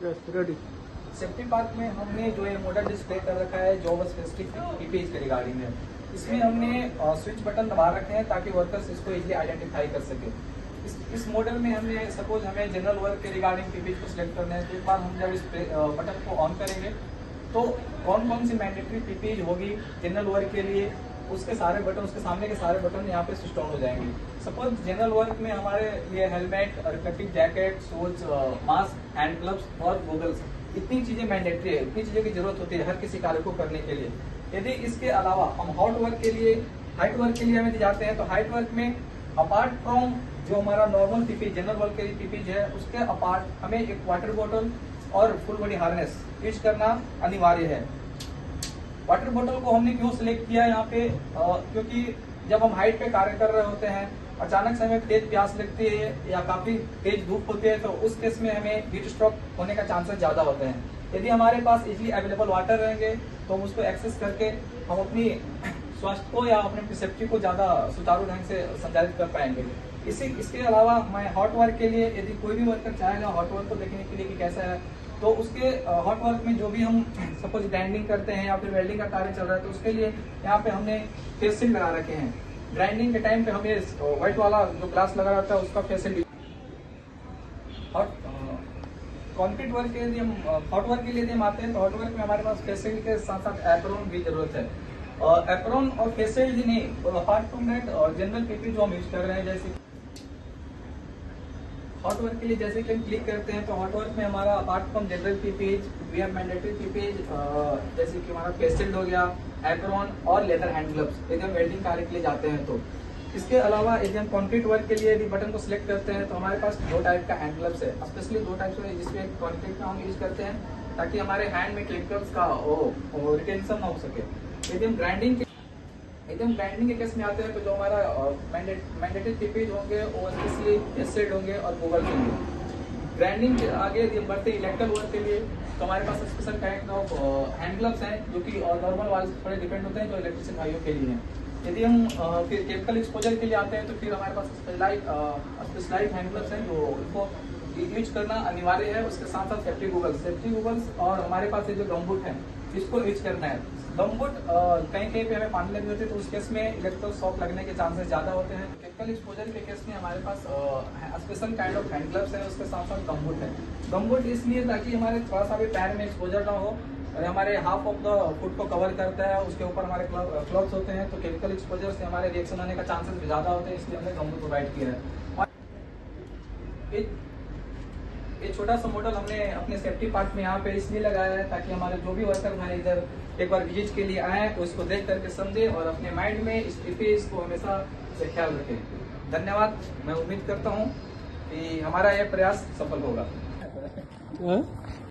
Ready. Safety park में हमने जो है मॉडल डिस्प्ले कर रखा है जॉब स्पेसिफिक पीपीई के रिगार्डिंग है। इसमें हमने स्विच बटन दबा रखे हैं ताकि वर्कर्स इसको इजीली आइडेंटिफाई कर सके। इस मॉडल में हमने सपोज हमें जनरल वर्क के रिगार्डिंग पीपीई को सिलेक्ट करना है, तो एक बार हम जब इस बटन को ऑन करेंगे तो कौन कौन सी मैंडेटरी पीपीई होगी जनरल वर्क के लिए, उसके सारे बटन, उसके सामने के सारे बटन यहाँ पे स्विच ऑन हो जाएंगे। सपोज जनरल वर्क में हमारे लिए helmet, reflective jacket, shoes, mask, hand gloves और गूगल्स, इतनी चीजें मैंडेटरी है, इतनी चीजों की जरूरत होती है हर किसी कार्य को करने के लिए। यदि इसके अलावा हम हॉट वर्क के लिए, हाइट वर्क के लिए हमें जाते हैं, तो हाइट वर्क में अपार्ट फ्रॉम जो हमारा नॉर्मल पीपी जनरल वर्क के लिए पीपी है, उसके अपार्ट हमें एक वाटर बॉटल और फुल बॉडी हार्नेस यूज करना अनिवार्य है। वाटर बॉटल को हमने क्यों सिलेक्ट किया यहाँ पे, क्योंकि जब हम हाइट पे कार्य कर रहे होते हैं, अचानक से हमें तेज प्यास लगती है या काफी तेज धूप होती है, तो उस केस में हमें हीट स्ट्रोक होने का चांसेस ज्यादा होते हैं। यदि हमारे पास इजीली अवेलेबल वाटर रहेंगे तो हम उसको एक्सेस करके हम अपनी स्वास्थ्य को या अपने सेफ्टी को ज्यादा सुचारू ढंग से संचालित कर पाएंगे। इसके अलावा मैं हॉट वर्क के लिए, यदि कोई भी वर्कर चाहेगा हॉट वर्क को देखने के लिए कि कैसा है, तो उसके हॉट वर्क में जो भी हम सपोज ग्राइंडिंग करते हैं या फिर वेल्डिंग का कार्य चल रहा है, तो उसके लिए यहाँ पे हमने फेस शील्ड लगा रखे हैं। ग्राइंडिंग के टाइम पे हमें व्हाइट वाला जो ग्लास लगा रहता है उसका फेस शील्ड। और कॉन्क्रीट वर्क के लिए, हम हॉट वर्क के लिए यदि हम आते हैं, तो हॉट वर्क में हमारे पास फेस शील्ड के साथ साथ एप्रोन की जरूरत है। एप्रोन और फेस शील्ड ही नहीं, apart from that general PP जो हम यूज कर रहे हैं, जैसे हॉट वर्क के लिए जैसे कि हम क्लिक करते हैं, तो हॉट वर्क में हमारा apart from general PPEs we have mandatory PPEs, जैसे कि हमारा फेस शील्ड हो गया, एप्रोन और लेदर हैंड ग्लव्स, यदि हम वेल्डिंग कार्य के लिए जाते हैं तो। इसके अलावा यदि हम कंक्रीट वर्क के लिए यदि बटन को सिलेक्ट करते हैं, तो हमारे पास दो टाइप का हैंड ग्लव्स है, स्पेशली दो टाइप्स है, जिसमें कंक्रीट का हम यूज करते हैं ताकि हमारे हैंड में केमिकल्स का रिटेंशन ना हो सके। यदि हम ग्राइंडिंग के केस में आते हैं, तो जो हमारा मैंडेटरी पीपीज होंगे वो स्पेशली एसिड होंगे और गूगल होंगे। ग्राइंडिंग के आगे यदि हम बढ़ते हैं इलेक्ट्रिकल वर्क के लिए, तो हमारे पास special kind of hand gloves हैं जो कि नॉर्मल वाले थोड़े डिपेंड होते हैं, जो इलेक्ट्रिशियन भाइयों के लिए हैं। यदि हम फिर केमिकल एक्सपोजर के लिए आते हैं, तो फिर हमारे पास स्पेशलाइज्ड हैंड ग्लव्स हैं जो उनको यूज करना अनिवार्य है। उसके साथ साथ सेफ्टी गूगल्स और हमारे पास ये जो गमबूट है इसको यूज करना है। गमबूट कहीं कहीं पे हमें पानी लगी होती है, तो उस केस में इलेक्ट्रिकल शॉक लगने के चांसेस ज्यादा होते हैं। केमिकल एक्सपोजर के केस में हमारे पास special kind of hand gloves है, उसके साथ साथ गमबूट है। गमबूट इसलिए ताकि हमारे थोड़ा सा भी पैर में एक्सपोजर ना हो, हमारे हाफ ऑफ द फुट को कवर करता है, उसके ऊपर हमारे क्लब्स होते हैं, तो केमिकल एक्सपोजर से हमारे रिएक्शन होने का चांसेस ज्यादा होते हैं, इसलिए हमने गमबूट प्रोवाइड किया है। और ये छोटा सा मॉडल हमने अपने सेफ्टी पार्ट में यहाँ पे इसलिए लगाया है ताकि हमारे जो भी वर्कर हमारे इधर एक बार विजिट के लिए आए तो इसको देख करके समझे और अपने माइंड में इस पीपीई को हमेशा से ख्याल रखें। धन्यवाद। मैं उम्मीद करता हूँ कि हमारा यह प्रयास सफल होगा।